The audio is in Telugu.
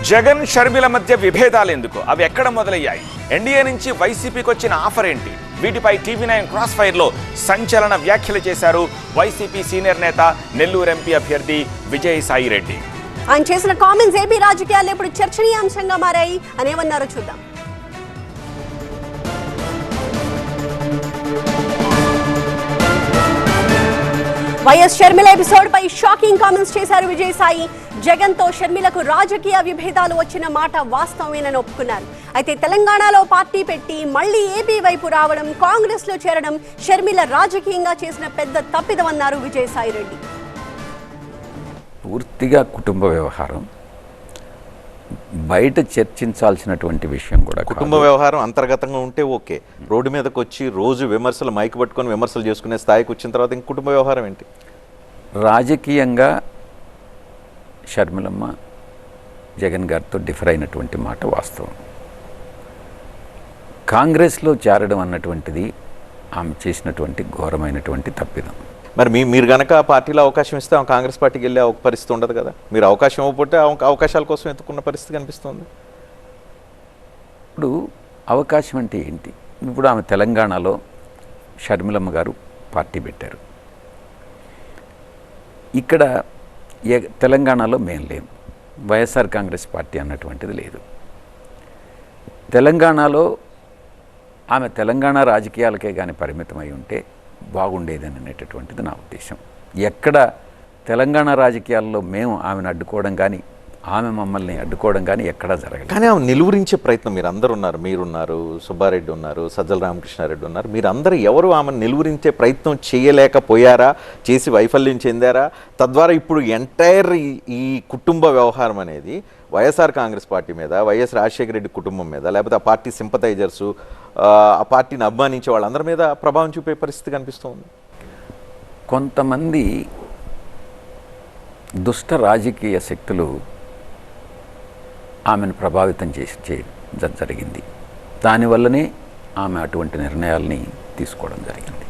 జగన్ షర్మిల మధ్య విభేదాలు ఎందుకు, అవి ఎక్కడ మొదలయ్యాయి, ఎన్డీఏ నుంచి వైసీపీకి వచ్చిన ఆఫర్ ఏంటి? వీటిపై టీవీ9 క్రాస్ ఫైర్ లో సంచలన వ్యాఖ్యలు చేశారు వైసీపీ సీనియర్ నేత నెల్లూరు ఎంపీ అభ్యర్థి విజయసాయి రెడ్డి. ఆయన చేసిన కామెంట్స్ ఏపీ రాజకీయాల్లో ఇప్పుడు చర్చనీయాంశంగా మారాయి అని ఏమన్నారో చూద్దాం. వైఎస్ షర్మిల ఎపిసోడ్ పై షాకింగ్ కామెంట్స్ చేశారు విజయసాయి. జగన్ తో షర్మిలకు రాజకీయ విభేదాలు వచ్చిన మాట వాస్తవమేనని ఒప్పుకున్నారు. అయితే తెలంగాణలో పార్టీ పెట్టి మళ్లీ ఏపీ వైపు రావడం, కాంగ్రెస్ లో చేరడం షర్మిల రాజకీయంగా చేసిన పెద్ద తప్పిదమన్నారు విజయసాయి రెడ్డి. పూర్తిగా కుటుంబ వ్యవహారం, బయట చర్చించాల్సినటువంటి విషయం కూడా. కుటుంబ వ్యవహారం అంతర్గతంగా ఉంటే ఓకే, రోడ్డు మీదకి వచ్చి రోజు విమర్శలు మైక్ పట్టుకొని విమర్శలు చేసుకునే స్థాయికి వచ్చిన తర్వాత ఇంక కుటుంబ వ్యవహారం ఏంటి? రాజకీయంగా షర్మిలమ్మ జగన్ గారితో డిఫర్ అయినటువంటి మాట వాస్తవం. కాంగ్రెస్లో చేరడం అన్నటువంటిది ఆమె చేసినటువంటి ఘోరమైనటువంటి తప్పిదం. మరి మీరు కనుక పార్టీలో అవకాశం ఇస్తే కాంగ్రెస్ పార్టీకి వెళ్ళే పరిస్థితి ఉండదు కదా. మీరు అవకాశం ఇవ్వకపోతే అవకాశాల కోసం ఎత్తుకున్న పరిస్థితి కనిపిస్తుంది. ఇప్పుడు అవకాశం అంటే ఏంటి? ఇప్పుడు ఆమె తెలంగాణలో షర్మిలమ్మ గారు పార్టీ పెట్టారు. ఇక్కడ తెలంగాణలో మేము లేము, వైఎస్ఆర్ కాంగ్రెస్ పార్టీ అన్నటువంటిది లేదు. తెలంగాణలో ఆమె తెలంగాణ రాజకీయాలకే కానీ పరిమితమై ఉంటే బాగుండేదని అనేటటువంటిది నా ఉద్దేశం. ఎక్కడ తెలంగాణ రాజకీయాల్లో మేము ఆమెను అడ్డుకోవడం కానీ ఆమె మమ్మల్ని అడ్డుకోవడం కానీ ఎక్కడా జరగలేదు. కానీ ఆమె నిలువరించే ప్రయత్నం మీరు అందరు ఉన్నారు, మీరున్నారు, సుబ్బారెడ్డి ఉన్నారు, సజ్జల రామకృష్ణారెడ్డి ఉన్నారు, మీరందరూ ఎవరు ఆమెను నిలువరించే ప్రయత్నం చేయలేకపోయారా, చేసి వైఫల్యం చెందారా? తద్వారా ఇప్పుడు ఎంటైర్ ఈ కుటుంబ వ్యవహారం అనేది వైఎస్ఆర్ కాంగ్రెస్ పార్టీ మీద, వైఎస్ రాజశేఖర రెడ్డి కుటుంబం మీద, లేకపోతే ఆ పార్టీ సింపథైజర్సు, ఆ పార్టీని అభిమానించే వాళ్ళందరి మీద ప్రభావం చూపే పరిస్థితి కనిపిస్తుంది. కొంతమంది దుష్ట రాజకీయ శక్తులు ఆమెను ప్రభావితం చేసి జరిగింది. దానివల్లనే ఆమె అటువంటి నిర్ణయాల్ని తీసుకోవడం జరిగింది.